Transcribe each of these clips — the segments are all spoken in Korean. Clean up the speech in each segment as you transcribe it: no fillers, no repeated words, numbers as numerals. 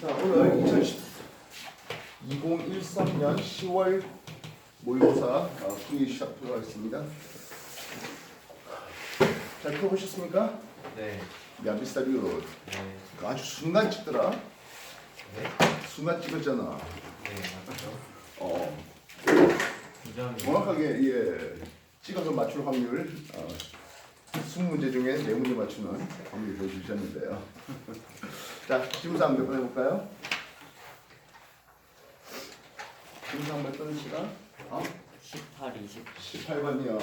자, 오늘 2013년 10월 모의고사 풀이 시작하도록 하겠습니다. 잘 풀어보셨습니까? 네. 야, 비슷하리요. 네. 아주 순간 찍더라. 네? 순간 찍었잖아. 네, 맞죠. 부정이. 정확하게 찍어서 맞출 확률 20문제 중에 4문제 맞추는 확률을 보여주셨는데요. 자, 지문상 몇 번 해볼까요? 지문상 몇 번 시간? 18, 20. 18번이요.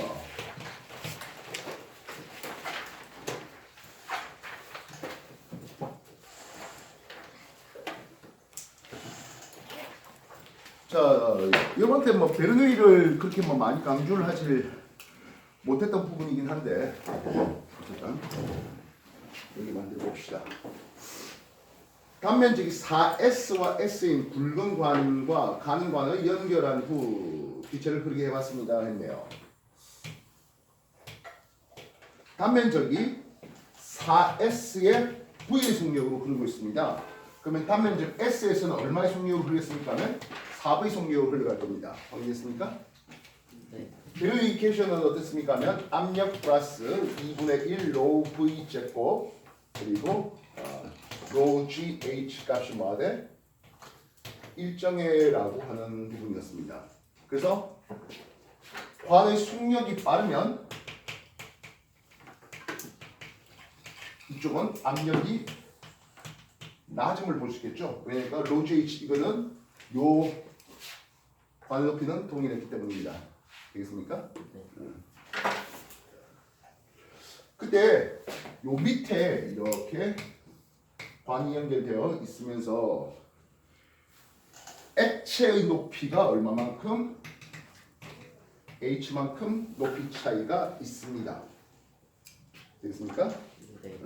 자, 이번 때 베르누이를 그렇게 많이 강조를 하질 못했던 부분이긴 한데 어쨌든 여기 만들어 봅시다. 단면적이 4S와 S인 굵은 관과 가는 관을 연결한 후 기체를 그리게 해봤습니다 했네요. 단면적이 4S의 V의 속력으로 그리고 있습니다. 그러면 단면적 S에서는 얼마의 속력으로 그리겠습니까? 하면 4V 속력으로 흘러갈 겁니다. 확인했습니까? 네. 베르누이 이퀘이션은 어떻습니까? 하면 압력 플러스 2분의 1 로우 V 제곱 그리고 로우 GH 값이 뭐하대? 일정해라고 하는 부분이었습니다. 그래서 관의 속력이 빠르면 이쪽은 압력이 낮음을 볼 수 있겠죠. 왜냐니까 로우 GH 이거는 요 관의 높이는 동일했기 때문입니다. 되겠습니까? 네. 그때 요 밑에 이렇게 관이 연결되어 있으면서 액체의 높이가 얼마만큼? H만큼 높이 차이가 있습니다. 되겠습니까? 네.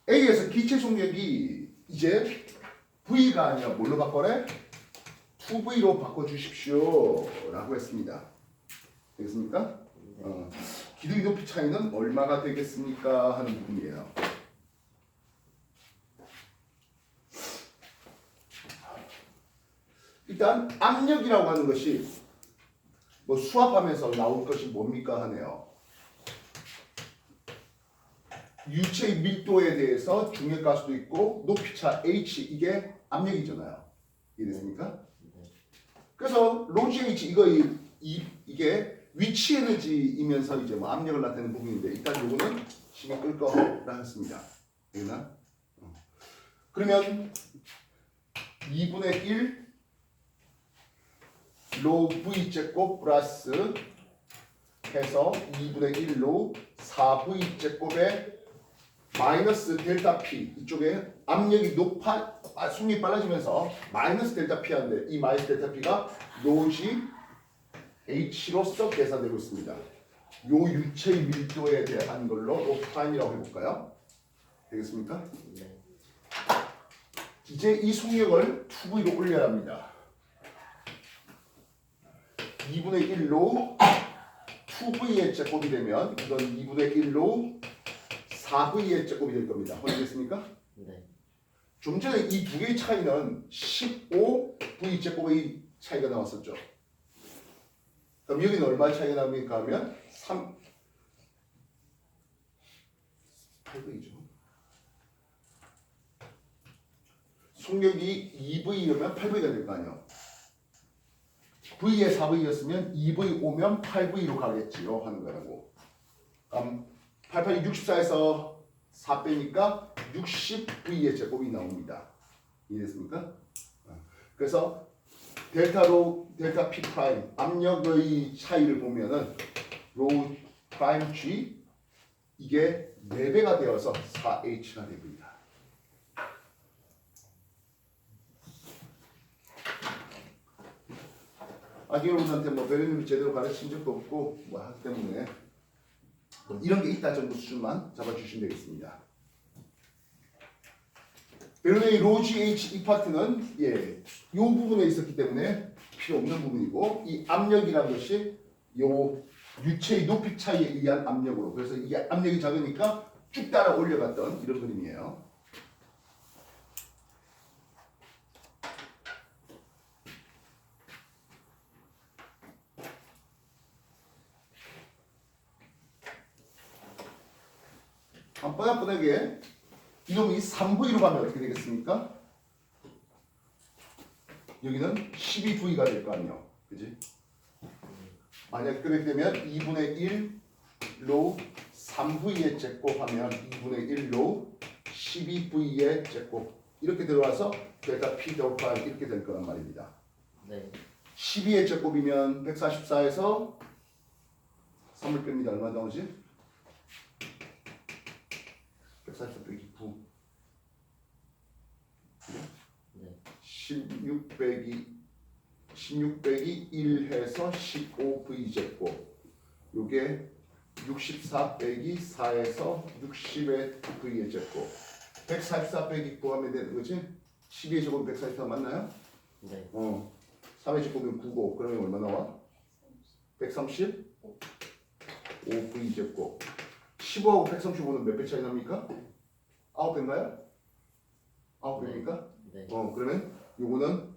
A에서 기체 속력이 이제 V가 아니라 뭘로 바꿔래? 2V로 바꿔주십시오 라고 했습니다. 되겠습니까? 기둥 높이 차이는 얼마가 되겠습니까? 하는 부분이에요. 일단 압력이라고 하는 것이 수압하면서 나올 것이 뭡니까 하네요. 유체의 밀도에 대해서 중력가수도 있고 높이차 H 이게 압력이잖아요. 이해됐습니까? 그래서 로지 H 이게 위치 에너지이면서 이제 압력을 나타내는 부분인데 일단 요거는 심히 끌 거라 했습니다. 되나? 그러면 2분의 1 로 V 제곱 플러스 해서 2분의 1로 4V 제곱에 마이너스 델타 P 이쪽에 압력이 속력이 빨라지면서 마이너스 델타 P 하는데 이 마이너스 델타 P가 로지 H로서 계산되고 있습니다. 요 유체의 밀도에 대한 걸로 로 프라임이라고 해볼까요? 되겠습니까? 네. 이제 이 속력을 2V로 올려야 합니다. 2분의 1로 2V의 제곱이 되면 이건 2분의 1로 4V의 제곱이 될 겁니다. 확인됐습니까? 네. 좀 전에 이 두 개의 차이는 15V 제곱의 차이가 나왔었죠. 그럼 여기는 얼마 차이가 나옵니까 하면 8V죠. 속력이 2V이면 8V가 될 거 아니에요. V에 4V였으면 2V 오면 8V로 가겠지요 하는 거라고. 88이 64에서 4 빼니까 60V의 제곱이 나옵니다. 이해됐습니까? 그래서 델타 P 프라임 압력의 차이를 보면은 로우 프라임 G 이게 4배가 되어서 4H가 됩니다. 아직 여러분한테 베르누이를 제대로 가르친 적도 없고 하기 때문에 이런 게 있다 정도 수준만 잡아주시면 되겠습니다. 베르누이 로지 H 이 파트는 이 부분에 있었기 때문에 필요 없는 부분이고 이 압력이라는 것이 요 유체의 높이 차이에 의한 압력으로 그래서 이 압력이 작으니까 쭉 따라 올려갔던 이런 그림이에요. 뻔하게 이놈이 3V로 가면 어떻게 되겠습니까? 여기는 12V가 될 거 아니에요. 그지? 만약 그렇게 되면 2분의 1로 3V의 제곱 하면 2분의 1로 12V의 제곱 이렇게 들어와서 델타 P 곱하 이렇게 될 거란 말입니다. 네. 12의 제곱이면 144에서 3을 뺍니다. 얼마 나오지? 144 빼기 9 네. 16 빼기 1 해서 15V 제곱 요게 64 빼기 4에서 60의 V의 제곱 144 빼기 9 하면 되는 거지? 12의 제곱 144 맞나요? 네. 3의 제곱이면 9고 그러면 얼마 나와? 130? 5V 제곱 15하고 135는 몇 배 차이 납니까? 9배인가요? 9배입니까? 네. 그러면 요거는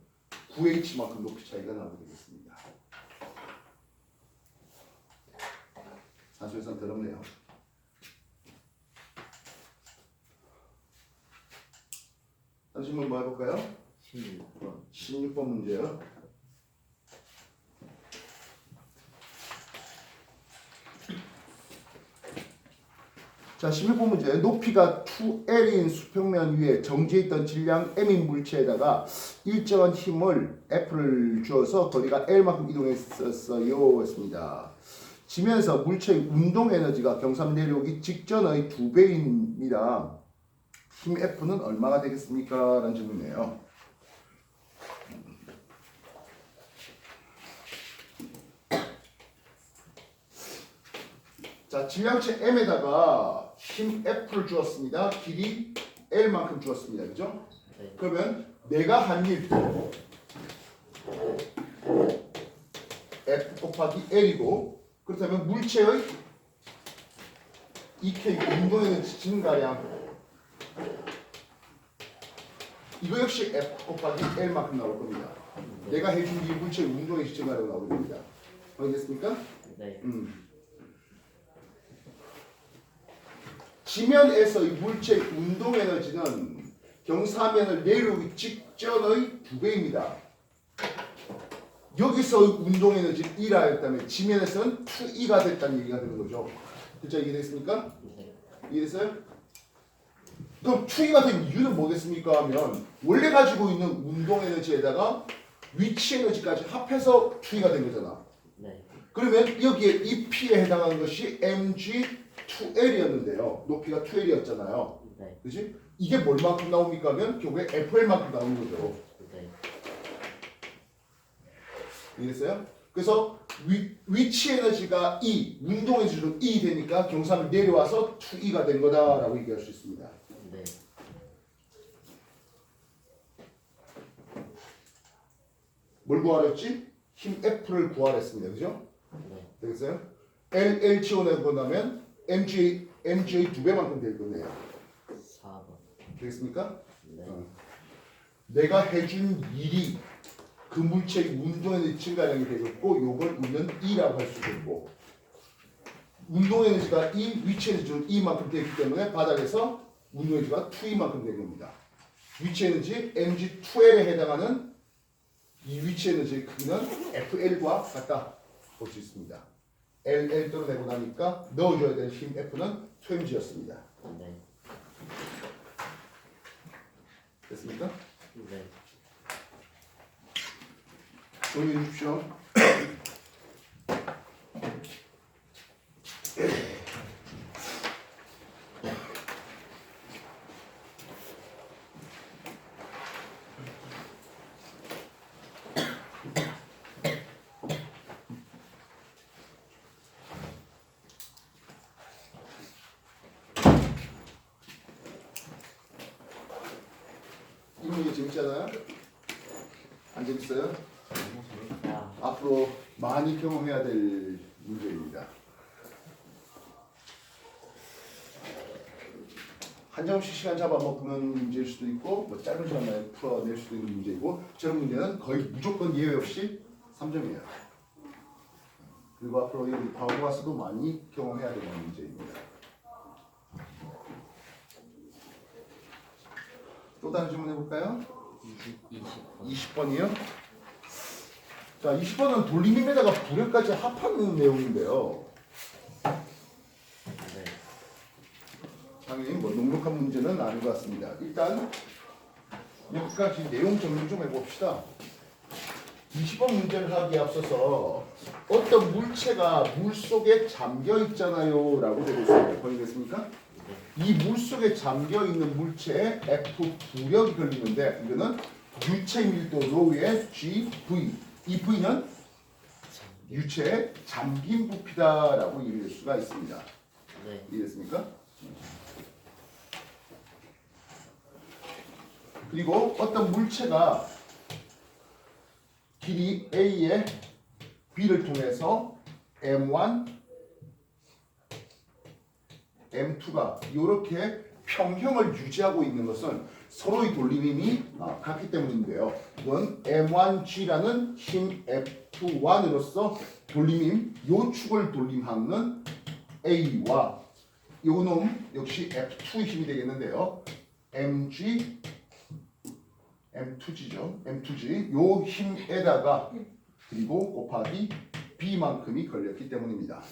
9H만큼 높이 차이가 나게 되겠습니다. 산수에선 더럽네요. 산수문 뭐 해볼까요? 16번. 16번 문제요. 자, 16번 문제. 높이가 2L인 수평면 위에 정지해 있던 질량 M인 물체에다가 일정한 힘을 F를 주어서 거리가 L만큼 이동했었어요. 했습니다. 지면에서 물체의 운동 에너지가 경사를 내려오기 직전의 2배입니다. 힘 F는 얼마가 되겠습니까? 라는 질문이에요. 자, 질량체 M에다가 힘 F를 주었습니다. 길이 L만큼 주었습니다. 그죠? 네. 그러면 내가 한 일 F 곱하기 L이고 그렇다면 물체의 EK 운동에는 증가량 이거 역시 F 곱하기 L만큼 나올 겁니다. 내가 해준 이 물체의 운동의 증가량 나오게 됩니다. 알겠습니까? 네. 지면에서의 물체의 운동 에너지는 경사면을 내려오기 직전의 2배입니다. 여기서의 운동 에너지를 1라 했다면 지면에서는 2E가 됐다는 얘기가 되는 거죠. 글자 이해됐습니까? 네. 이해됐어요? 그럼 2E가 된 이유는 뭐겠습니까? 하면 원래 가지고 있는 운동 에너지에다가 위치 에너지까지 합해서 2E가 된 거잖아. 네. 그러면 여기에 이 P에 해당하는 것이 mg2L이었는데요. 높이가 2L이었잖아요. 네. 그지? 이게 뭘만큼 나옵니까? 하면 결국에 FL만큼 나오는 거죠. 네. 이해됐어요? 그래서 위치 에너지가 E, 운동 에너지로 E 되니까 경사를 내려와서 2E가 된 거다라고 얘기할 수 있습니다. 네. 뭘 구하랬지? 힘 F를 구하랬습니다. 그죠? 네. 되겠어요? L 지원해 본다면 MGA 2배만큼 될 거네요. 4번. 되겠습니까? 네. 내가 해준 일이 그 물체의 운동에너지 증가량이 되겠고 요걸 우리는 E라고 할 수도 있고 운동에너지가 E, 위치에너지는 E만큼 되기 때문에 바닥에서 운동에너지가 2E만큼 되는 겁니다. 위치에너지 mg2L에 해당하는 이 위치에너지의 크기는 FL과 같다 볼 수 있습니다. L 떨어내고 나니까 넣어줘야 될 힘 F는 2mg였습니다. 네. 됐습니까? 네. 정리해 주십시오. 이 문제 재밌잖아요? 안 재밌어요? 아, 앞으로 많이 경험해야 될 문제입니다. 한 점씩 시간 잡아먹는 문제일 수도 있고 뭐 짧은 시간 만에 풀어낼 수도 있는 문제이고 저런 문제는 거의 무조건 예외 없이 3점이에요. 그리고 앞으로 여기 과거 가서도 많이 경험해야 되는 문제입니다. 또 다른 질문 해볼까요? 20번. 20번이요? 자, 20번은 돌림임에다가 부력까지 합하는 내용인데요. 네. 당연히 뭐 넉넉한 문제는 아닌 것 같습니다. 일단 여기까지 내용 정리 좀 해봅시다. 20번 문제를 하기에 앞서서 어떤 물체가 물 속에 잠겨 있잖아요 라고 되어 있습니다. 보이겠습니까? 이 물 속에 잠겨 있는 물체에 F 부력이 걸리는데 이거는 유체 밀도 로우의 GV. 이 V는 유체의 잠긴 부피다라고 이룰 수가 있습니다. 네. 이해됐습니까? 그리고 어떤 물체가 길이 A의 B를 통해서 M1, M2가 이렇게 평형을 유지하고 있는 것은 서로의 돌림힘이 같기 때문인데요. 이건 M1G라는 힘 F1으로서 돌림힘, 요 축을 돌림하는 A와 요 놈 역시 F2 힘이 되겠는데요. MG, M2G죠. M2G 요 힘에다가 그리고 곱하기 B만큼이 걸렸기 때문입니다.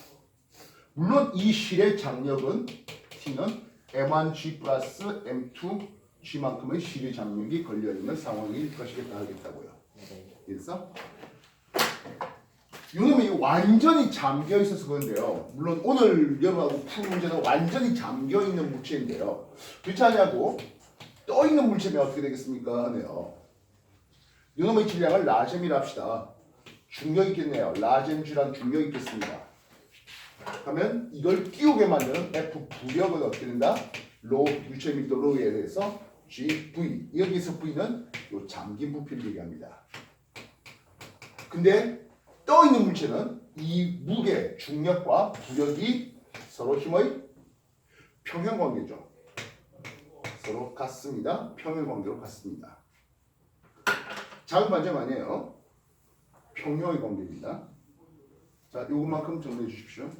물론 이 실의 장력은 T는 M1G 플러스 M2G만큼의 실의 장력이 걸려있는 상황일 것이겠다 하겠다고요. 네. 그래서 이놈이 완전히 잠겨 있어서 그런데요. 물론 오늘 여러분하고 푸는 문제는 완전히 잠겨 있는 물체인데요. 그렇지 않냐고 떠 있는 물체면 어떻게 되겠습니까? 하네요. 이놈의 질량을 라젬이라 합시다. 중력이 있겠네요. 라젬주란 중력이 있겠습니다. 그러면 이걸 띄우게 만드는 F 부력은 어떻게 된다? 로 유체 밀도 로에 대해서 GV. 여기서 V는 요 잠긴 부피를 얘기합니다. 근데 떠 있는 물체는 이 무게, 중력과 부력이 서로 힘의 평형 관계죠. 서로 같습니다. 평형 관계로 같습니다. 작은 반점 아니에요. 평형의 관계입니다. 자, 요것만큼 정리해 주십시오.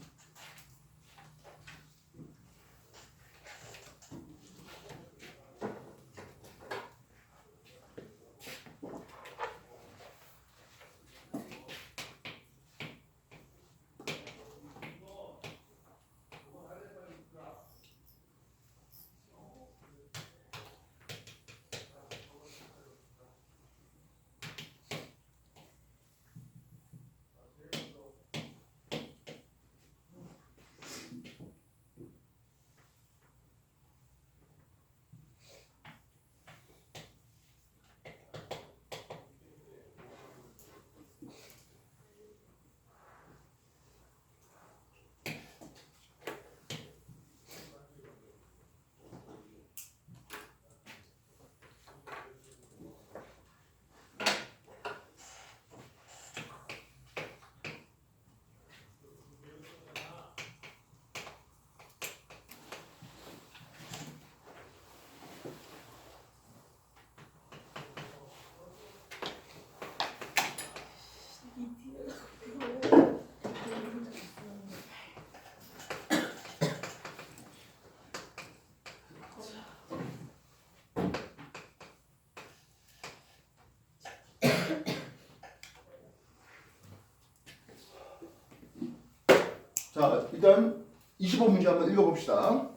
자, 일단 25문제 한번 읽어봅시다.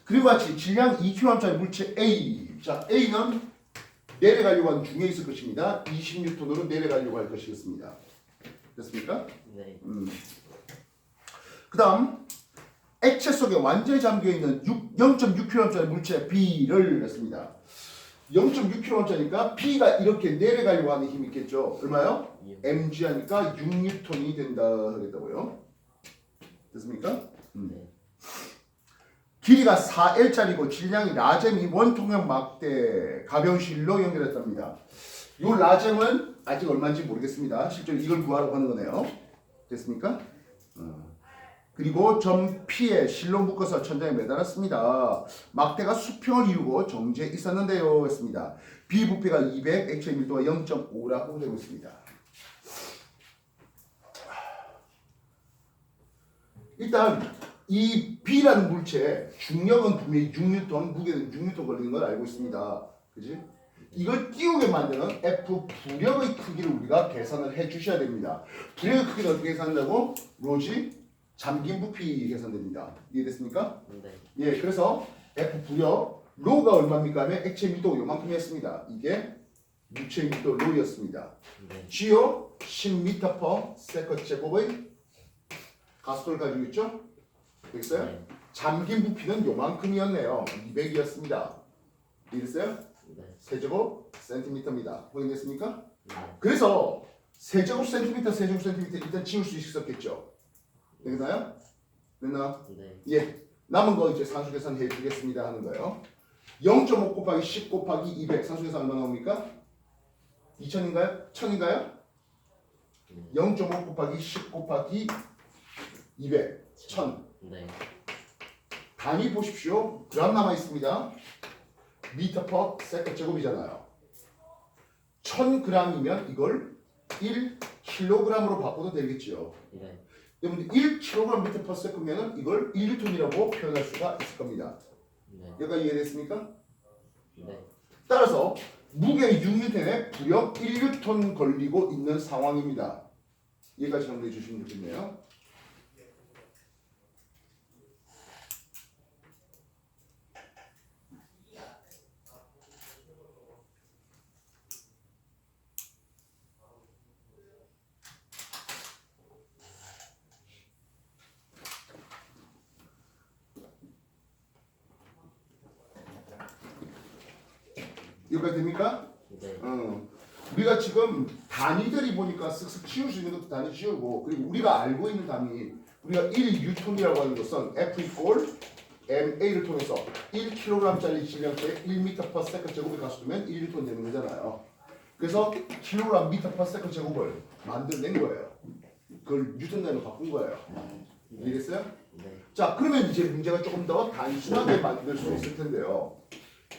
그리고 같이 질량 2kg짜리 물체 A. 자, A는 내려가려고 하는 중에 있을 것입니다. 20N으로 내려가려고 할 것이겠습니다. 됐습니까? 네. 그 다음 액체 속에 완전히 잠겨있는 0.6kg짜리 물체 B를 했습니다. 0.6kg짜리니까 B가 이렇게 내려가려고 하는 힘이 있겠죠. 얼마요? mg 하니까 6N이 된다 하겠다고요. 됐습니까? 네. 길이가 4L짜리고 질량이 라젬이 원통형 막대 가벼운 실로 연결했답니다. 이 라젬은 아직 얼마인지 모르겠습니다. 실제로 이걸 구하라고 하는 거네요. 됐습니까? 그리고 점 P에 실로 묶어서 천장에 매달았습니다. 막대가 수평을 이루고 정지해 있었는데요. 했습니다. B 부피가 200, 액체 밀도가 0.5라고 되고 있습니다. 일단 이 B라는 물체의 중력은 분명히 6N, 무게는 6N 걸리는 걸 알고 있습니다. 그지? 이걸 띄우게 만드는 F 부력의 크기를 우리가 계산을 해 주셔야 됩니다. 부력의 크기를 어떻게 계산한다고? 로지 잠긴 부피 계산됩니다. 이해됐습니까? 네. 예, 그래서 F 부력 로가 얼마입니까? 하면 액체密도 요만큼이었습니다. 이게 유체密도 로였습니다. 네. G요 10m/s 제곱의 가속도를 가지고 있죠? 되겠어요? 네. 잠긴 부피는 요만큼이었네요. 200이었습니다. 이해됐어요? 네. 세제곱 센티미터입니다. 확인됐습니까? 네. 그래서 세제곱 센티미터 일단 지울 수 있었겠죠? 되겠나요? 됐나? 네. 예. 남은 거 이제 산수 계산해 주겠습니다 하는 거예요. 0.5 곱하기 10 곱하기 200 산수 계산 얼마 나옵니까? 2000인가요? 1000인가요? 0.5 곱하기 10 곱하기 200 1000 네. 단위 보십시오. 그람 남아 있습니다. 미터 퍼 세컨 제곱이잖아요. 1000g이면 이걸 1kg으로 바꿔도 되겠지요. 네. 여러분들 1kg 미터 퍼 세컨이면 이걸 1N이라고 표현할 수가 있을 겁니다. 네. 여기까지 이해됐습니까? 네. 따라서 무게 6N에 부력 1N 걸리고 있는 상황입니다. 여기까지 정리해 주시면 좋겠네요. 여기까지 됩니까? 네. 우리가 지금 단위들이 보니까 쓱쓱 지울 수 있는 것도 단위 지우고, 그리고 우리가 알고 있는 단위, 우리가 1뉴턴이라고 하는 것은 F 이꼴 MA를 통해서 1kg짜리 질량체에 1m/s 제곱을 가속도면 1뉴턴 되는 거잖아요. 그래서 kg m/s 제곱을 만들어낸 거예요. 그걸 뉴턴 단위로 바꾼 거예요. 이해됐어요? 네. 자, 그러면 이제 문제가 조금 더 단순하게 만들 수 있을 텐데요.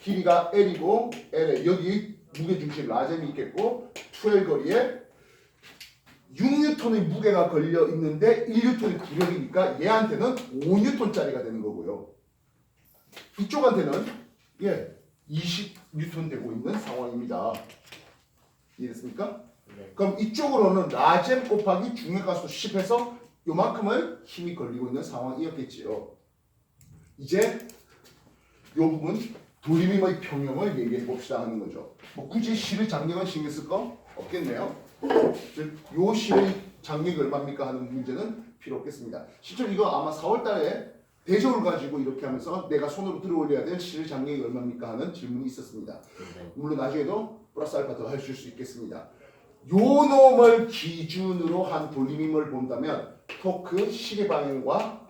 길이가 L이고 L에 여기 무게중심 라셈이 있겠고 2L 거리에 6N의 무게가 걸려 있는데 1N의 부력이니까 얘한테는 5N짜리가 되는 거고요. 이쪽한테는 20N 되고 있는 상황입니다. 이해됐습니까? 네. 그럼 이쪽으로는 라셈 곱하기 중력가속도 10해서 요만큼의 힘이 걸리고 있는 상황이었겠지요. 이제 이 부분 돌림힘의 평형을 얘기해 봅시다 하는 거죠. 뭐 굳이 실의 장력은 신경 쓸 거 없겠네요. 즉, 요 실의 장력이 얼마입니까 하는 문제는 필요 없겠습니다. 실제로 이거 아마 4월달에 대저울 가지고 이렇게 하면서 내가 손으로 들어올려야 될 실의 장력이 얼마입니까 하는 질문이 있었습니다. 네. 물론 나중에도 플러스 알파 더 하실 수 있겠습니다. 요 놈을 기준으로 한 돌림힘을 본다면 토크 시계 방향과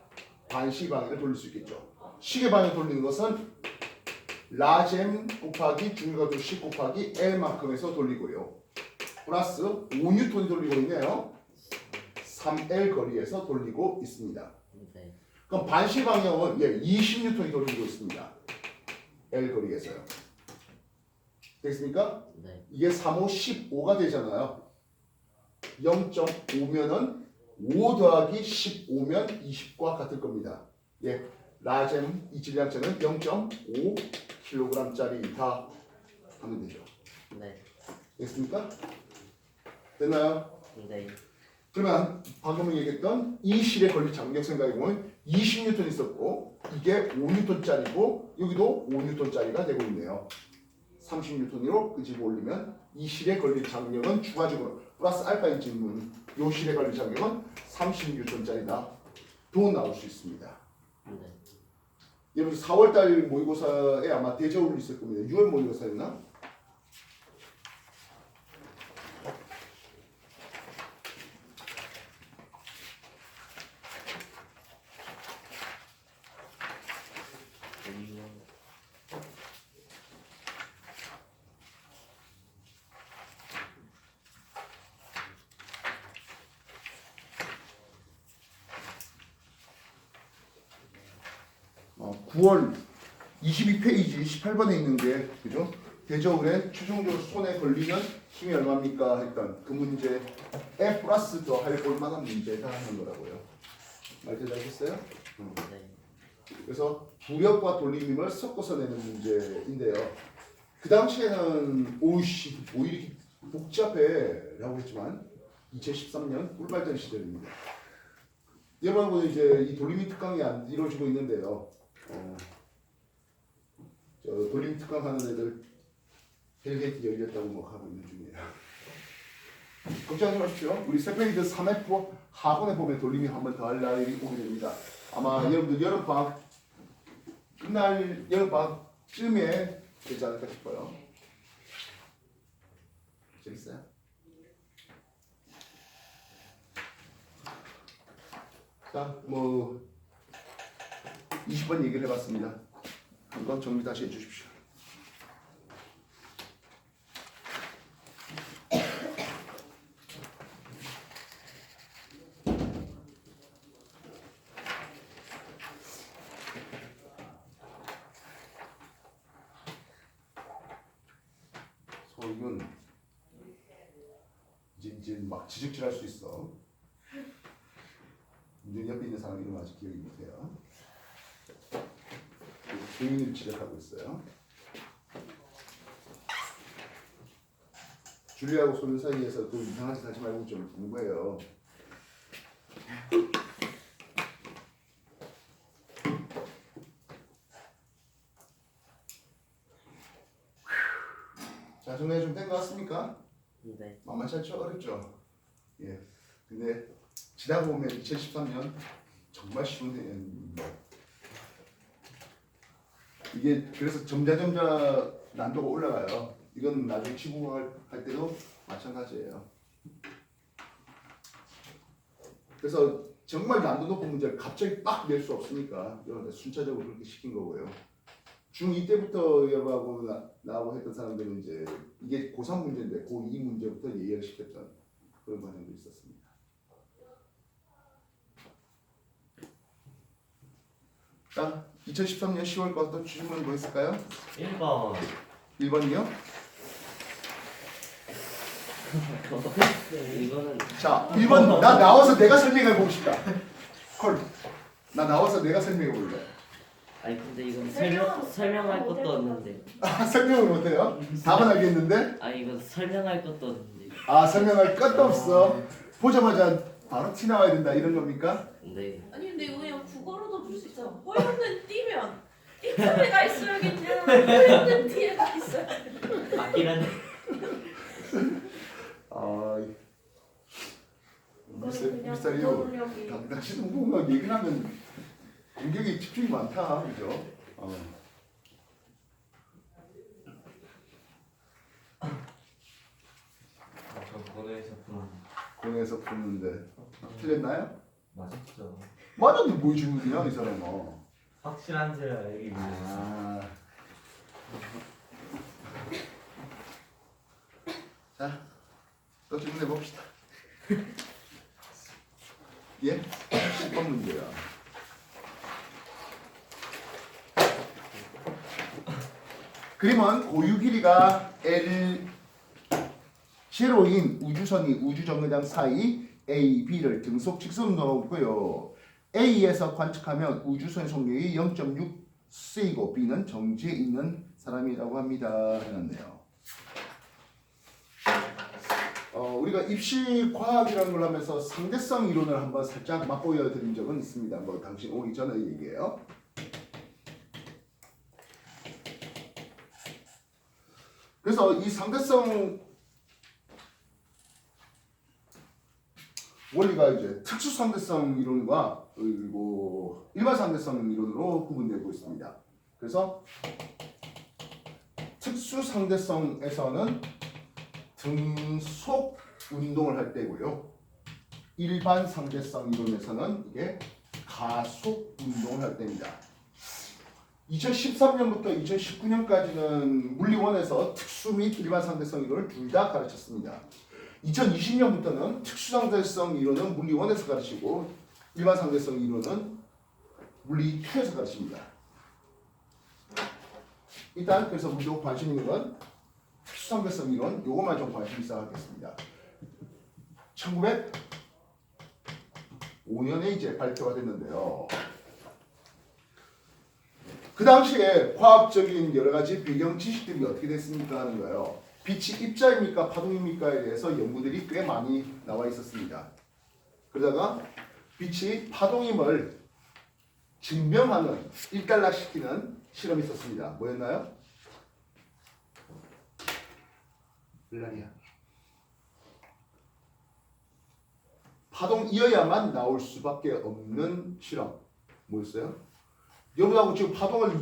반시계 방향을 돌릴 수 있겠죠. 시계 방향 돌리는 것은 라셈 곱하기 중력가속도 10 곱하기 L만큼에서 돌리고요. 플러스 5N이 돌리고 있네요. 3L 거리에서 돌리고 있습니다. 네. 그럼 반시 방향은 20N이 돌리고 있습니다. L 거리에서요. 되겠습니까? 네. 이게 3, 5, 15가 되잖아요. 0.5면은 5 더하기 15면 20과 같을 겁니다. 라셈 이 질량체는 0.5kg짜리다 하면 되죠. 네. 됐습니까? 됐나요? 네. 그러면 방금 얘기했던 이 실에 걸린 장력 생각해 보면 20N 있었고 이게 5N짜리고 여기도 5N짜리가 되고 있네요. 30N으로 끄집어 올리면 이 실에 걸린 장력은 추가적으로 플러스 알파인 질문 이 실에 걸린 장력은 30N짜리다. 도 나올 수 있습니다. 네. 여러분 4월달 모의고사에 아마 대저울이 있을 겁니다. 6월 모의고사였나? 어, 9월 22페이지 18번에 있는 게 그죠? 대저울에 최종적으로 손에 걸리면 힘이 얼마입니까? 했던 그 문제 에 플러스 더 할 볼만한 문제가 하는 거라고요. 말 대답했어요? 네. 그래서 부력과 돌림힘을 섞어서 내는 문제인데요. 그 당시에는 오이씨 뭐 이렇게 복잡해라고 했지만 2013년 꿀발전 시절입니다. 여러분 이제 이 돌림이 특강이 안 이루어지고 있는데요. 저 돌림이 특강 하는 애들 헬게이트 열렸다고 뭐 하고 있는 중이에요. 걱정하지 마십시오. 우리 세페이드 3F 학원에 보면 돌림이 한 번 더 할 날이 오게 됩니다. 아마 여러분들 여름방학 끝날 여름방학쯤에 되지 않을까 싶어요. 재밌어요? 자, 뭐 20번 얘기를 해봤습니다. 한번 정리 다시 해주십시오. 소윤 이제 막 지적질할 수 있어. 눈 옆에 있는 사람 이름 아직 기억이 못해요. 소윤이를 지적하고 있어요. 줄리하고 소윤 사이에서 또 이상한 짓 하지 말고 좀 공부해요. 자, 정리 좀 된 것 같습니까? 네. 만만치 않죠? 어렵죠? 예. 근데 지나고 보면 2013년 정말 쉬운 해입니다. 이게 그래서 점자 난도가 올라가요. 이건 나중에 지구과학 할 때도 마찬가지예요. 그래서 정말 난도 높은 문제를 갑자기 빡 낼 수 없으니까 여러분들 순차적으로 그렇게 시킨 거고요. 중2 때부터 여러분하고 나하고 했던 사람들은 이제 이게 고3 문제인데 고2 문제부터 예열을 시켰던 그런 과정도 있었습니다. 자, 2013년 10월 거또 질문 뭐 있을까요? 1번. 1번이요? 이거는 자, 1번 나 나와서 내가 설명해 보고 싶다. 콜. 나 나와서 내가 설명해 볼래. 아니 근데 이건 설명할 것도 없는데. 아, 설명을 못 해요? 답은 알겠는데? 아니 이건 설명할 것도 없는데. 아, 설명할 것도 없어. 보자마자 바로 티 나와야 된다 이런 겁니까? 네. 아니 근데 이거 그냥 국어로도 볼 수 있잖아. 허용된 띠면 띠에가 있어야겠냐? 허용된 띠에가 있어야. 맞긴 한데. 아, 이거는 그냥 미스터리요. 국어능력이. 당신 뭔가 얘기를 하면 공격에 집중이 많다, 그죠? 저 고대에서 푸는 공에서 푸는데 틀렸나요? 맛있죠. 맞았는데 뭐 질문이야 이 사람아. 확실한지를 알기 위해서. 아. 자, 또 질문해 봅시다. 예? 10번 문제야. 그림은 고유 길이가 L 제로인 우주선이 우주정거장 사이 A, B를 등속 직선으로 놓고요. A에서 관측하면 우주선의 속력이 0.6C이고 B는 정지에 있는 사람이라고 합니다. 해놨네요. 우리가 입시 과학이라는 걸 하면서 상대성 이론을 한번 살짝 맛보여 드린 적은 있습니다. 뭐 당신 오기 전에 얘기해요. 그래서 이 상대성 원리가 이제 특수 상대성 이론과 그리고 일반 상대성 이론으로 구분되고 있습니다. 그래서 특수 상대성에서는 등속 운동을 할 때고요. 일반 상대성 이론에서는 이게 가속 운동을 할 때입니다. 2013년부터 2019년까지는 물리원에서 특수 및 일반 상대성 이론을 둘 다 가르쳤습니다. 2020년부터는 특수 상대성 이론은 물리1에서 가르치고 일반 상대성 이론은 물리2에서 가르칩니다. 일단 그래서 우리가 관심 있는 건 특수 상대성 이론 요거만 좀 관심 있어 하겠습니다. 1905년에 이제 발표가 됐는데요. 그 당시에 과학적인 여러 가지 배경 지식들이 어떻게 됐습니까 하는 거예요. 빛이 입자입니까 파동입니까에 대해서 연구들이 꽤 많이 나와 있었습니다. 그러다가 빛이 파동임을 증명하는 일단락시키는 실험이 있었습니다. 뭐였나요? 블라리아. 파동이어야만 나올 수밖에 없는 실험. 뭐였어요? 여러분하고 지금 파동을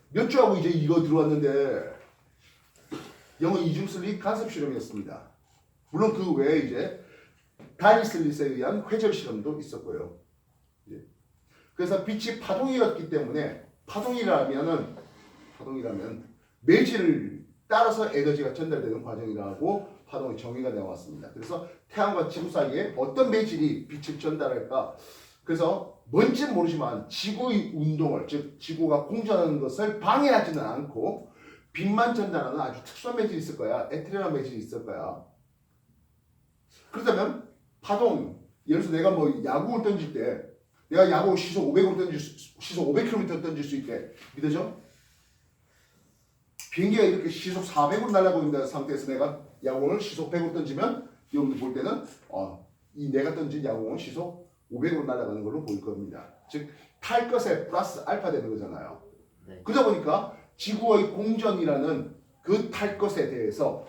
몇 주하고 이제 이거 들어왔는데 영어 이중슬립 간섭 실험이었습니다. 물론 그 외에 이제 다니슬릿에 의한 회절 실험도 있었고요. 그래서 빛이 파동이었기 때문에 파동이라면 매질을 따라서 에너지가 전달되는 과정이라고 파동의 정의가 나왔습니다. 그래서 태양과 지구 사이에 어떤 매질이 빛을 전달할까? 그래서 뭔지는 모르지만 지구의 운동을, 즉 지구가 공전하는 것을 방해하지는 않고 빛만 전달하는 아주 특수한 매질이 있을 거야. 에테르한 매질이 있을 거야. 그렇다면 파동, 예를 들어서 내가 뭐 야구를 던질 때 내가 야구 시속 500으로 시속 500km 던질 수 있게 믿어져? 비행기가 이렇게 시속 400으로 날아가고 있는 상태에서 내가 야구공을 시속 100으로 던지면 여러분들 볼 때는 이 내가 던진 야구공은 시속 500으로 날아가는 걸로 보일 겁니다. 즉 탈 것에 플러스 알파 되는 거잖아요. 네. 그러다 보니까 지구의 공전이라는 그 탈 것에 대해서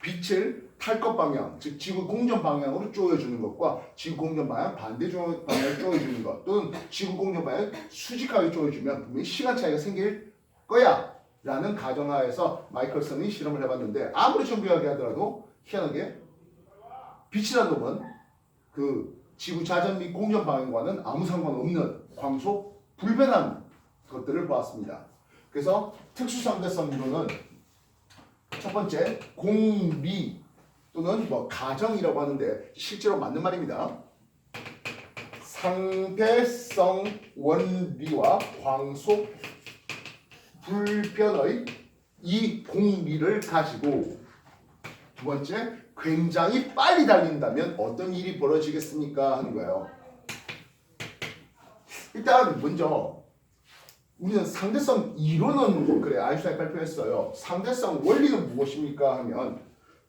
빛을 탈 것 방향, 즉 지구 공전 방향으로 쪼여주는 것과 지구 공전 방향 반대 방향으로 쪼여주는 것, 또는 지구 공전 방향 수직하게 쪼여주면 분명히 시간 차이가 생길 거야 라는 가정하에서 마이클슨이 실험을 해봤는데 아무리 정교하게 하더라도 희한하게 빛이라는 놈은 그 지구 자전 및 공전 방향과는 아무 상관없는 광속 불변한 것들을 보았습니다. 그래서 특수상대성 이론은 첫 번째 공비 또는 뭐 가정이라고 하는데 실제로 맞는 말입니다. 상대성 원리와 광속 불변의 이 공비를 가지고 두 번째 굉장히 빨리 달린다면 어떤 일이 벌어지겠습니까 하는 거예요. 일단 먼저 우리는 상대성 이론은 그래 아인슈타인 발표했어요. 상대성 원리는 무엇입니까 하면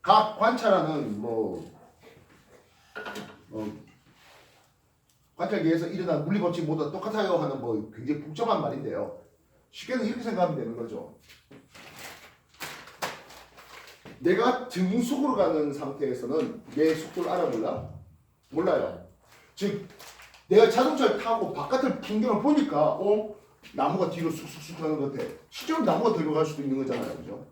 각 관찰하는 관찰계에서 일어난 물리 법칙 모두 다 똑같아요 하는 뭐 굉장히 복잡한 말인데요. 쉽게는 이렇게 생각하면 되는 거죠. 내가 등속으로 가는 상태에서는 내 속도를 알아 몰라요. 즉 내가 자동차를 타고 바깥을 풍경을 보니까 나무가 뒤로 쑥쑥쑥 가는 것 같아. 실제로 나무가 뒤로 갈 수도 있는 거잖아요. 그죠?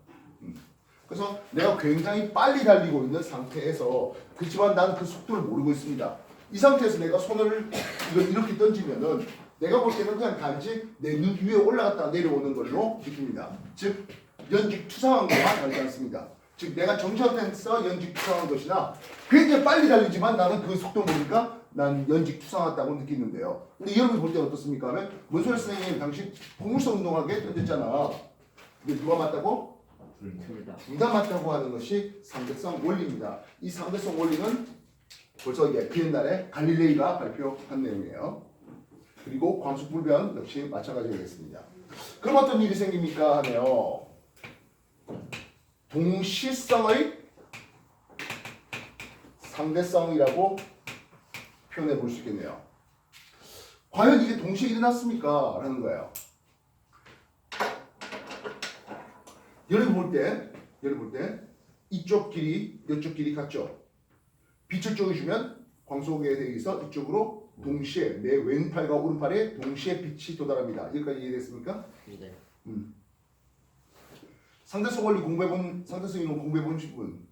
그래서 내가 굉장히 빨리 달리고 있는 상태에서 그렇지만 나는 그 속도를 모르고 있습니다. 이 상태에서 내가 손을 이렇게 던지면은 내가 볼 때는 그냥 단지 내 눈 위에 올라갔다가 내려오는 걸로 느낍니다. 즉 연직투상한 것만 알지 않습니다. 즉 내가 정지상태에서 연직투상한 것이나 굉장히 빨리 달리지만 나는 그 속도 모르니까 난 연직투상하다고 느끼는데요. 근데 여러분 볼 때 어떻습니까? 하면 문소열 선생님 당신 곡물성 운동하게 던졌잖아. 근데 누가 맞다고? 둘 다 맞다고 하는 것이 상대성 원리입니다. 이 상대성 원리는 벌써 그 옛날에 갈릴레이가 발표한 내용이에요. 그리고 광속불변 역시 마찬가지겠습니다. 그럼 어떤 일이 생깁니까 하면요. 동시성의 상대성이라고 표현해 볼 수 있겠네요. 과연 이게 동시에 일어났습니까? 라는 거예요. 여러분 볼 때 이쪽 길이 이쪽 길이 같죠? 빛을 쪼여주면 광속에 대해서 이쪽으로 동시에 내 왼팔과 오른팔에 동시에 빛이 도달합니다. 여기까지 이해됐습니까? 네. 상대성 원리 공부해본 상대성 이론 공부해본 분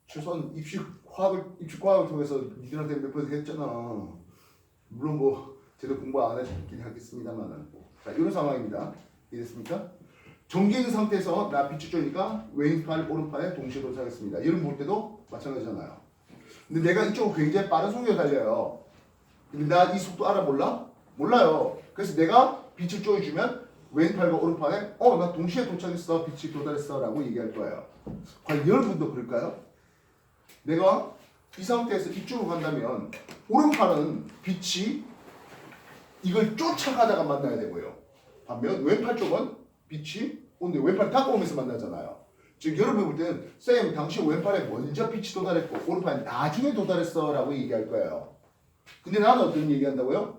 최소한 입시과학을 통해서 니들한테 몇 번 했잖아. 물론 뭐 제대로 공부 안 했긴 하겠습니다만은 자 이런 상황입니다. 이해됐습니까? 정지인 상태에서 나 빛을 쬐니까 왼팔 오른팔에 동시에 도착했습니다. 여러분 볼 때도 마찬가지잖아요. 근데 내가 이쪽으로 굉장히 빠른 속도로 달려요. 근데 나 이 속도 알아 몰라요. 그래서 내가 빛을 쪼여주면 왼팔과 오른팔에 나 동시에 도착했어. 빛이 도달했어 라고 얘기할 거예요. 과연 여러분도 그럴까요? 내가 이 상태에서 이쪽으로 간다면 오른팔은 빛이 이걸 쫓아가다가 만나야 되고요. 반면 왼팔 쪽은 빛이 오는데 왼팔 닦아오면서 만나잖아요. 즉 여러분이 볼 때는 쌤 당신 왼팔에 먼저 빛이 도달했고 오른팔에 나중에 도달했어 라고 얘기할 거예요. 근데 나는 어떤 얘기한다고요?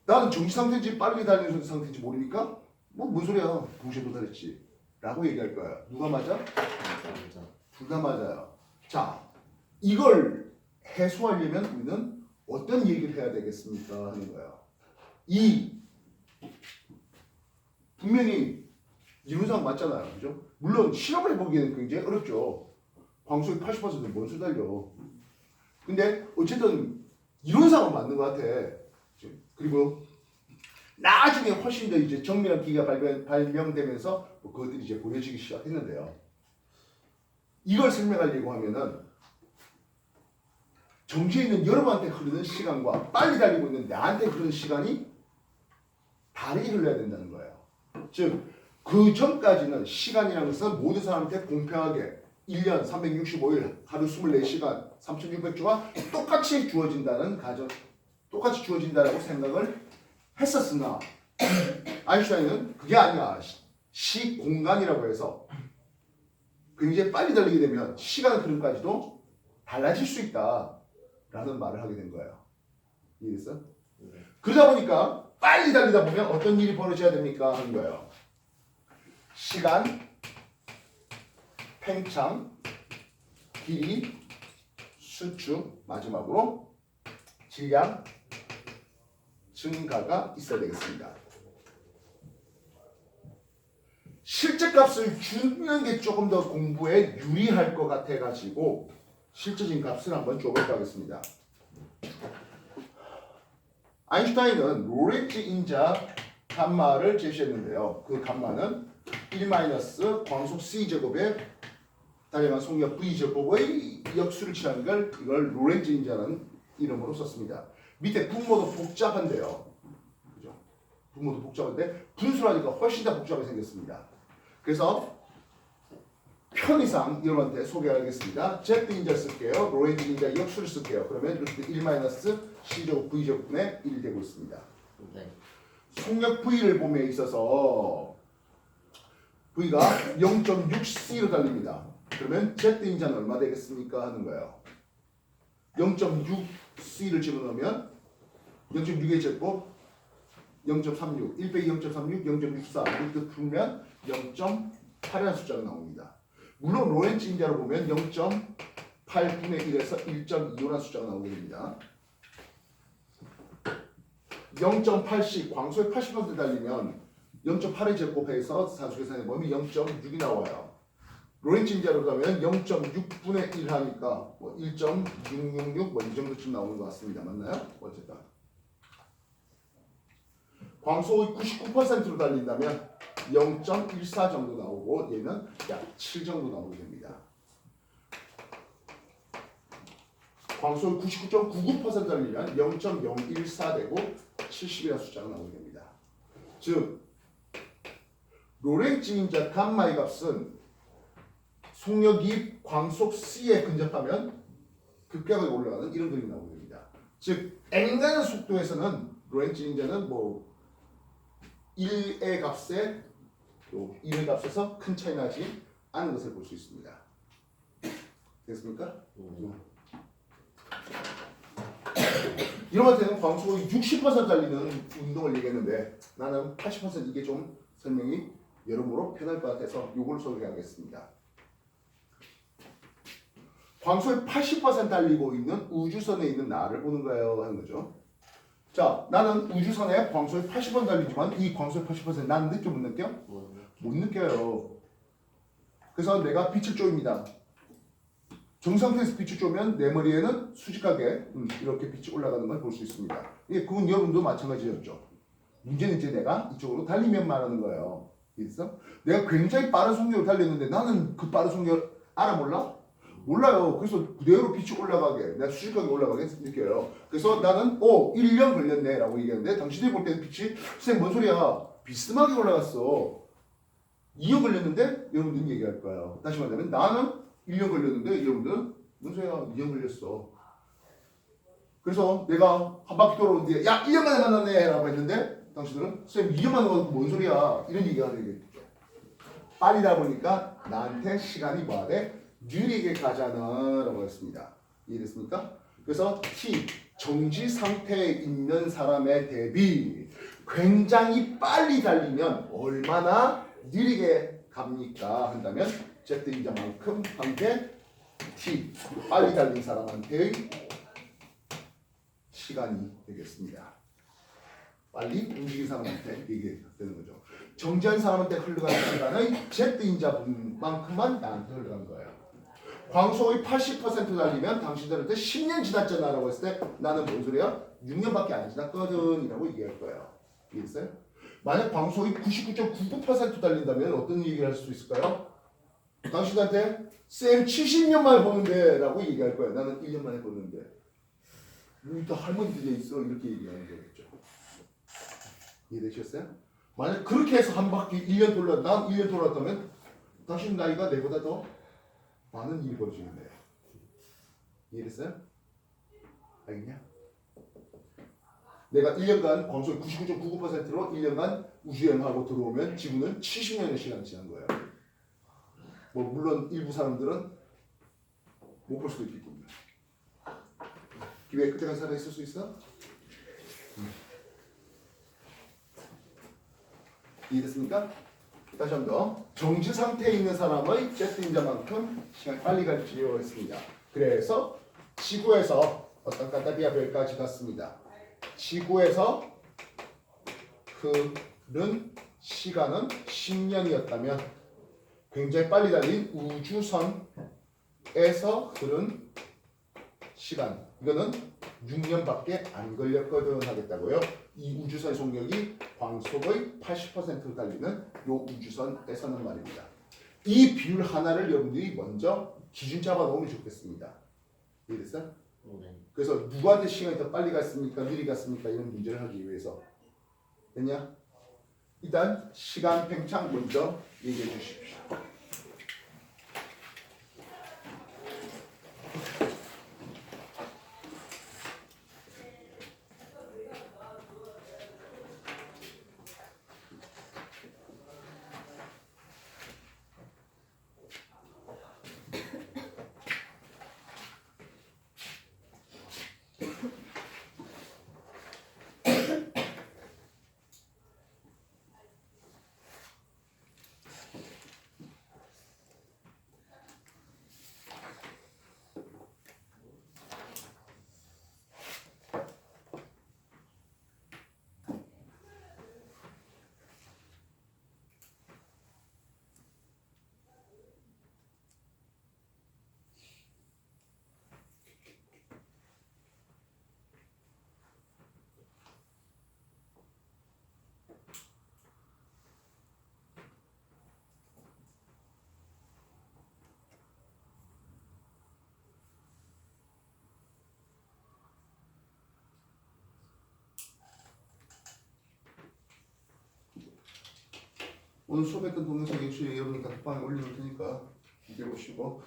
나는 정지 상태인지 빠르게 달리는 상태인지 모르니까 뭐 뭔 소리야 동시에 도달했지 라고 얘기할 거예요. 누가 맞아? 맞아. 둘 다 맞아요. 자, 이걸 해소하려면 우리는 어떤 얘기를 해야 되겠습니까? 하는 거예요. 이 분명히 이론상 맞잖아요. 그죠? 물론 실험을 해보기에는 굉장히 어렵죠. 광속이 80%는 뭔 수 달려. 근데 어쨌든 이론상은 맞는 것 같아. 그리고 나중에 훨씬 더 이제 정밀한 기기가 발명되면서 뭐 그것들이 이제 보여지기 시작했는데요. 이걸 설명하려고 하면은 정지에 있는 여러분한테 흐르는 시간과 빨리 달리고 있는 나한테 흐르는 시간이 다르게 흘러야 된다는 거예요. 즉, 그 전까지는 시간이라는 것은 모든 사람한테 공평하게 1년 365일 하루 24시간 3600조가 똑같이 주어진다는 가정, 똑같이 주어진다라고 생각을 했었으나 아인슈타인은 그게 아니야. 시공간이라고 해서 굉장히 빨리 달리게 되면 시간 흐름까지도 달라질 수 있다라는 말을 하게 된 거예요. 이해됐어? 그러다 보니까 빨리 달리다 보면 어떤 일이 벌어져야 됩니까? 하는 거예요. 시간, 팽창, 길이, 수축, 마지막으로 질량 증가가 있어야 되겠습니다. 실제 값을 주는 게 조금 더 공부에 유리할 것 같아가지고 실제적인 값을 한번 줘볼까 하겠습니다. 아인슈타인은 로렌츠 인자 감마를 제시했는데요. 그 감마는 1 광속 c제곱에 달려간 속력 v제곱의 역수를 취하는 걸 이걸 로렌츠 인자라는 이름으로 썼습니다. 밑에 분모도 복잡한데요. 그죠? 분모도 복잡한데 분수라니까 훨씬 더 복잡하게 생겼습니다. 그래서 편의상 여러분한테 소개하겠습니다. Z 인자 쓸게요. 로렌츠 인자 역수를 쓸게요. 그러면 루트 1 c제곱 v제곱분의 1이 되고 있습니다. 네. 속력 v를 봄에 있어서 v가 0.6c로 달립니다. 그러면 Z 인자는 얼마 되겠습니까? 하는 거예요. 0.6c를 집어넣으면 0.6의 제곱 0.36, 1 빼기 0.36, 0.64 이렇게 풀면 0.8이라는 숫자가 나옵니다. 물론 로렌츠 인자로 보면 0.8분의 1에서 1.25라는 숫자가 나오게 됩니다. 0.8씩 광소에 80% 달리면 0.8의 제곱해서 산수 계산해 보면 0.6이 나와요. 로렌츠 인자로 가면 0.6분의 1 하니까 뭐 1.666 뭐 이 정도쯤 나오는 것 같습니다. 맞나요? 어쨌든 광속이 99%로 달린다면 0.14 정도 나오고 얘는 약 7 정도 나오게 됩니다. 광속이 99.99% 달리면 0.014 되고 70이라는 숫자가 나오게 됩니다. 즉 로렌츠 인자 감마의 값은 속력이 광속 C에 근접하면 급격하게 올라가는 이런 그림이 나오게 됩니다. 즉 앵간한 속도에서는 로렌츠 인자는 뭐 1의 값에 또 1의 값에서 큰 차이 나지 않은 것을 볼 수 있습니다. 됐습니까? 이런 때는 광속이 60% 달리는 운동을 얘기했는데 나는 80% 이게 좀 설명이 여러모로 편할 것 같아서 이걸 소개하겠습니다. 광속이 80% 달리고 있는 우주선에 있는 나를 보는 거예요 하는 거죠. 자, 나는 우주선에 광속이 80% 달리지만 이 광속이 80% 난 느껴 못 느껴? 못 느껴요. 그래서 내가 빛을 쬐입니다. 정상태에서 빛을 쬐면 내 머리에는 수직하게 이렇게 빛이 올라가는 걸 볼 수 있습니다. 예, 그건 여러분도 마찬가지였죠. 문제는 이제 내가 이쪽으로 달리면 말하는 거예요. 있어? 내가 굉장히 빠른 속력으로 달렸는데 나는 그 빠른 속력을 알아 몰라? 몰라요. 그래서 그대로 빛이 올라가게, 내가 수직하게 올라가게 느껴요. 그래서 나는 1년 걸렸네 라고 얘기하는데 당신들이 볼 때는 빛이 선생님 뭔 소리야? 비스듬하게 올라갔어. 2년 걸렸는데 여러분들은 얘기할 거예요. 다시 말하면 나는 1년 걸렸는데 여러분들은 문서야 2년 걸렸어. 그래서 내가 한 바퀴 돌아오는데 야 1년 만에 만났네 라고 했는데 당신들은 쌤 2년 만에 만나고 뭔 소리야 이런 얘기가 되겠죠. 빨리다 보니까 나한테 시간이 뭐하대? 느리게 가자는 라고 했습니다. 이해됐습니까? 그래서 T 정지 상태에 있는 사람에 대비 굉장히 빨리 달리면 얼마나 느리게 갑니까? 한다면 Z인자만큼 한게 T 빨리 달린 사람한테의 시간이 되겠습니다. 빨리 움직인 사람한테 이게 되는 거죠. 정지한 사람한테 흘러가는 시간은 Z인자분만큼만 나한테 흘러간 거예요. 광속이 80% 달리면 당신들한테 10년 지났잖아 라고 했을 때 나는 뭔 소리야? 6년밖에 안 지났거든 이라고 얘기할 거예요. 이해했어요? 만약 광속이 99.99% 달린다면 어떤 얘기를 할 수 있을까요? 당신한테 쌤 70년 만에 보는데 라고 얘기할 거예요. 나는 1년 만에 보는데 여기 다 할머니들이 있어 이렇게 얘기하는 거겠죠. 이해되셨어요? 만약 그렇게 해서 한 바퀴 1년 돌려 난 1년 돌았다면 당신 나이가 내보다 더 많은 일이 벌어지는데요. 이해됐어요? 알겠냐? 내가 1년간 광속이 99.99%로 1년간 우주여행하고 들어오면 지구는 70년의 시간이 지난 거예요. 뭐 물론 일부 사람들은 못 볼 수도 있겠군요. 기회 끝에까지 살아있을 수 있어? 이해됐습니까? 다시 한 번 더. 정지 상태에 있는 사람의 Z인자만큼 시간이 빨리 갈지요 했습니다. 그래서 지구에서 어떤 카타비아 별까지 갔습니다. 지구에서 흐른 시간은 10년이었다면 굉장히 빨리 달린 우주선에서 흐른 시간 이거는 6년밖에 안 걸렸거든 하겠다고요. 이 우주선의 속력이 광속의 80% 달리는 요 우주선에서는 말입니다. 이 비율 하나를 여러분들이 먼저 기준 잡아 놓으면 좋겠습니다. 이해됐어요? 네. 그래서 누구한테 시간이 더 빨리 갔습니까? 느리 갔습니까? 이런 문제를 하기 위해서 됐냐? 일단 시간 팽창 먼저 얘기해 주십시오. 오늘 수업했던 동영상 역시 여러분이 단톡방에 올려놓을 테니까 기대해 보시고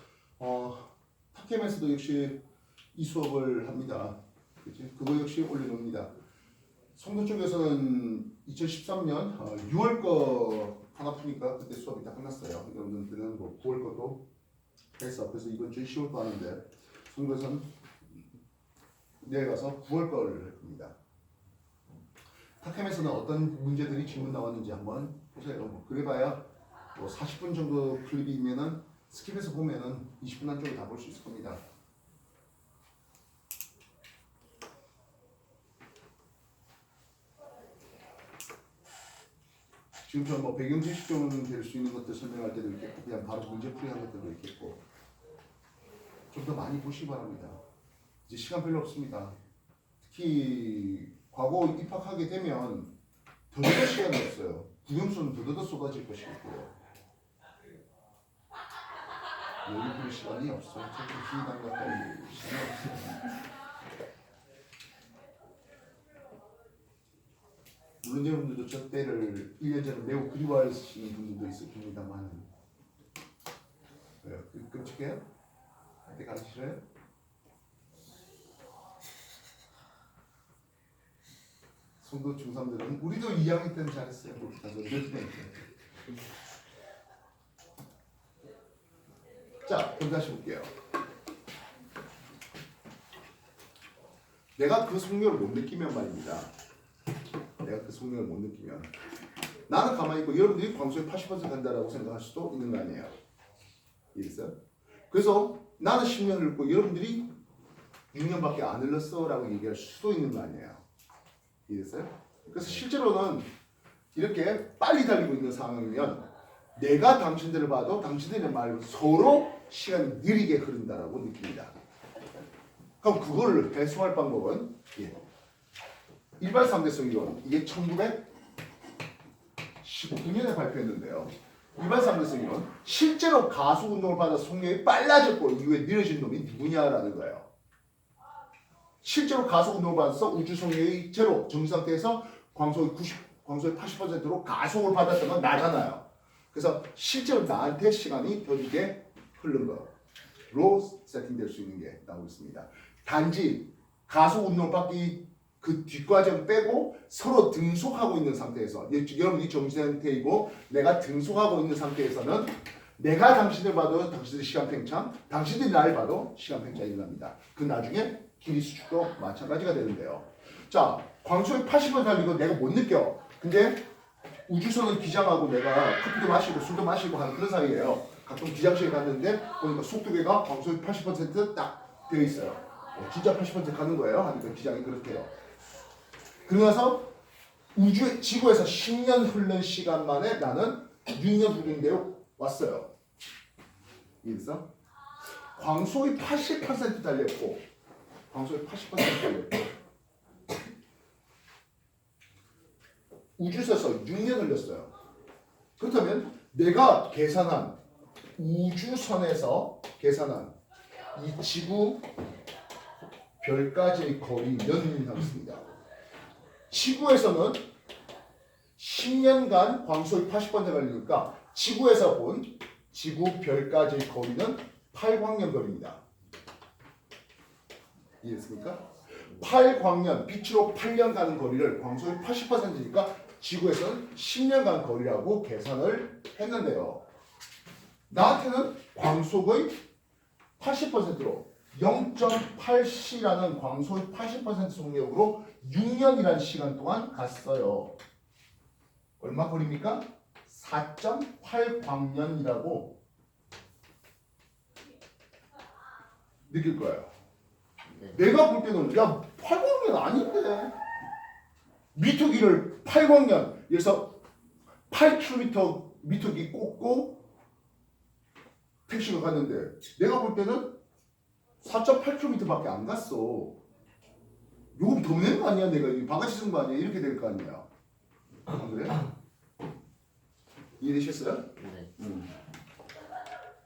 탑캠에서도 역시 이 수업을 합니다. 그치? 그거 역시 올려놓습니다. 성도 쪽에서는 2013년 6월 거 하나 푸니까 그때 수업이 다 끝났어요. 여러분들은 뭐 9월 것도 했어. 그래서 이번 주에 10월 거 하는데 성도에서는 내일 가서 9월 거를 할 겁니다. 탑캠에서는 어떤 문제들이 질문 나왔는지 한번 보세요. 뭐 그래봐야 뭐 40분 정도 클립이면은 스킵해서 보면은 20분 안쪽에 다 볼 수 있을 겁니다. 지금처럼 뭐 배경 지식 좀 될 수 있는 것들 설명할 때도 있겠고 그냥 바로 문제풀이 하는 것들도 있겠고 좀 더 많이 보시기 바랍니다. 이제 시간 별로 없습니다. 특히 과거 입학하게 되면 더더더 시간이 없어요. 국영수는 더더더 쏟아질 것이고요. 여기 볼 시간이 없어요. 저기 희당 가까이 시간이 없어요. 물론 여러분들도 저 때를 1년 전에 매우 그리워하시는 분들도 있을 겁니다만 왜요? 끔찍해요? 그때 가기 싫어요? 송도 중3들은 우리도 2학년 때는 잘했어요. 자, 그럼 다시 볼게요. 내가 그 속력을 못 느끼면 말입니다. 내가 그 속력을 못 느끼면 나는 가만히 있고 여러분들이 광수의 80% 간다라고 생각할 수도 있는 거 아니에요. 이해했어요? 그래서 나는 10년 흘렀고 여러분들이 6년밖에 안 흘렀어 라고 얘기할 수도 있는 거 아니에요. 이해했어요? 그래서 실제로는 이렇게 빨리 달리고 있는 상황이면 내가 당신들을 봐도 당신들의 말로 서로 시간이 느리게 흐른다라고 느낍니다. 그럼 그거를 해소할 방법은 일반 상대성 이론, 이게 1919년에 발표했는데요. 일반 상대성 이론, 실제로 가속 운동을 받아서 속력이 빨라졌고 이후에 느려진 놈이 누구냐라는 거예요. 실제로 가속 운동을 받아서 우주 속력이 제로 정지 상태에서 광속의 80%로 가속을 받았던 건 나잖아요. 그래서 실제로 나한테 시간이 더디게 흐른 거로 세팅될 수 있는 게 나오고 있습니다. 단지 가속 운동을 받기 그 뒷과정 빼고 서로 등속하고 있는 상태에서 여러분이 정지 상태이고 내가 등속하고 있는 상태에서는 내가 당신을 봐도 당신들의 시간 팽창, 당신들이 나를 봐도 시간 팽창이 일어납니다. 그 나중에 길이 수축도 마찬가지가 되는데요. 자, 광속이 80을 달리고 내가 못 느껴. 근데 우주선은 기장하고 내가 커피도 마시고 술도 마시고 하는 그런 사이예요. 가끔 기장실에 갔는데 보니까 속도계가 광속이 80%딱 되어 있어요. 진짜 80% 가는 거예요. 하니까 기장이 그렇대요. 그러고 나서 지구에서 10년 흐른 시간 만에 나는 6년 흐른데 왔어요. 이해했어? 광속이 80% 달렸고 광속이 80% 달렸고 우주선에서 6년 흘렸어요. 그렇다면 내가 계산한 우주선에서 계산한 이 지구 별까지의 거리는 남습니다. 지구에서는 10년간 광속이 80% 걸리니까 지구에서 본 지구 별까지의 거리는 8광년 거리입니다. 이해했습니까? 8광년, 빛으로 8년 가는 거리를 광속이 80%니까 지구에서는 10년간 거리라고 계산을 했는데요. 나한테는 광속의 80%로 0.8c라는 광속의 80% 속력으로 6년이라는 시간 동안 갔어요. 얼마 거리입니까? 4.8광년이라고 느낄 거예요. 내가 볼 때는 야 8광년 아닌데 미터기를 8광년 그래서 8km 미터기 꽂고 택시가 갔는데 내가 볼 때는 4.8km밖에 안 갔어. 요금 더 낸 거 아니야? 내가 바가지 쓴 거 아니야? 이렇게 될 거 아니야? 안 그래? 이해되셨어요? 네.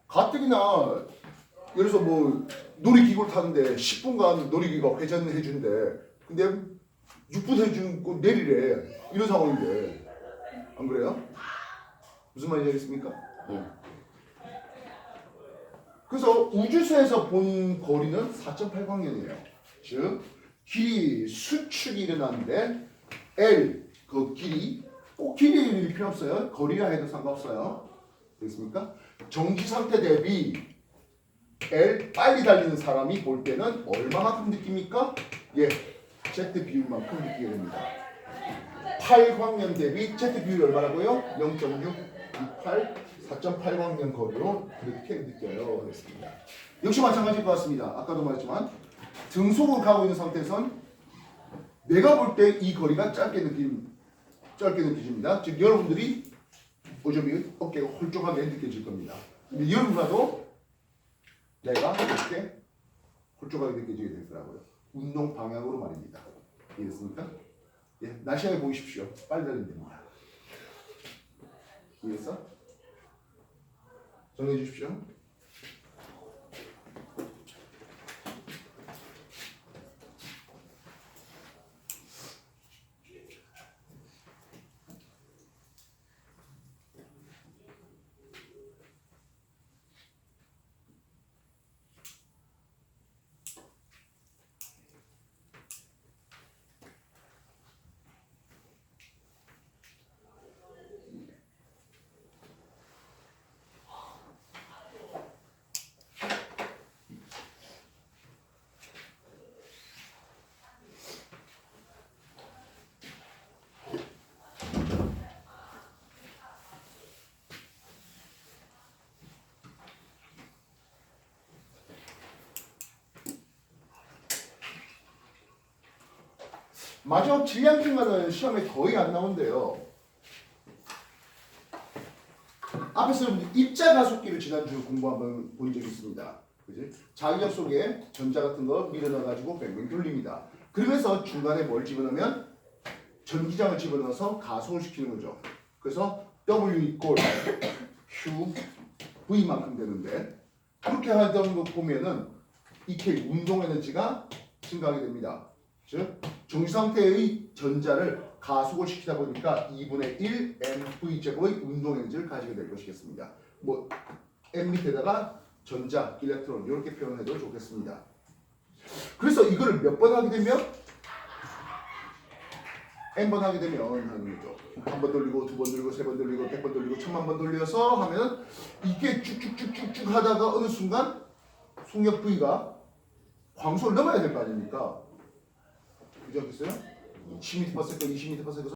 가뜩이나 예를 들어서 뭐 놀이기구를 타는데 10분간 놀이기구가 회전을 해준대. 근데 6분 해주고 내리래. 이런 상황인데 안 그래요? 무슨 말인지 알겠습니까? 그래서 우주선에서 본 거리는 4.8광년이에요. 즉 길이 수축이 일어나는데 L 그 길이 꼭 길이 필요 없어요. 거리라 해도 상관없어요. 됐습니까? 정지 상태 대비 L 빨리 달리는 사람이 볼 때는 얼마만큼 느낍니까? 예, Z 비율만큼 느끼게 됩니다. 8광년 대비 Z 비율이 얼마라고요? 0.628 4.8광년 거리로 그렇게 느껴요. 그랬습니다. 역시 마찬가지일 것 같습니다. 아까도 말했지만 등속으로 가고 있는 상태에선 내가 볼 때 이 거리가 짧게 느껴집니다. 즉 여러분들이 어차피 어깨가 홀쭉하게 느껴질 겁니다. 근데 여러분과도 내가 이렇게 홀쭉하게 느껴지게 되더라고요. 운동 방향으로 말입니다. 이해됐습니까? 예, 날씨하게 보이십시오. 빨리 달리면 됩니다. 이해했어? 정리해 주십시오. 마지막 질량증가는 시험에 거의 안 나온대요. 앞에서 여러분들 입자 가속기를 지난주 공부 한번 본 적이 있습니다. 그지? 자기력 속에 전자 같은 거 밀어넣어가지고 뱅뱅 돌립니다. 그러면서 중간에 뭘 집어넣으면 전기장을 집어넣어서 가속을 시키는 거죠. 그래서 W 이꼴 Q V만큼 되는데 그렇게 하던 거 보면은 이렇게 운동 에너지가 증가하게 됩니다. 즉 정지 상태의 전자를 가속을 시키다 보니까 2분의 1 mv 제곱의 운동 에너지를 가지게 될 것이겠습니다. 뭐 m 밑에다가 전자, 일렉트론 이렇게 표현해도 좋겠습니다. 그래서 이거를 몇 번 하게 되면 n번 하게 되면 하는 거죠. 한 번 돌리고 두 번 돌리고 세 번 돌리고 100번 돌리고 1000만 번 돌려서 하면 이게 쭉쭉쭉쭉쭉 하다가 어느 순간 속력 V가 광소를 넘어야 될 거 아닙니까? 그죠? 10m/s, 20m/s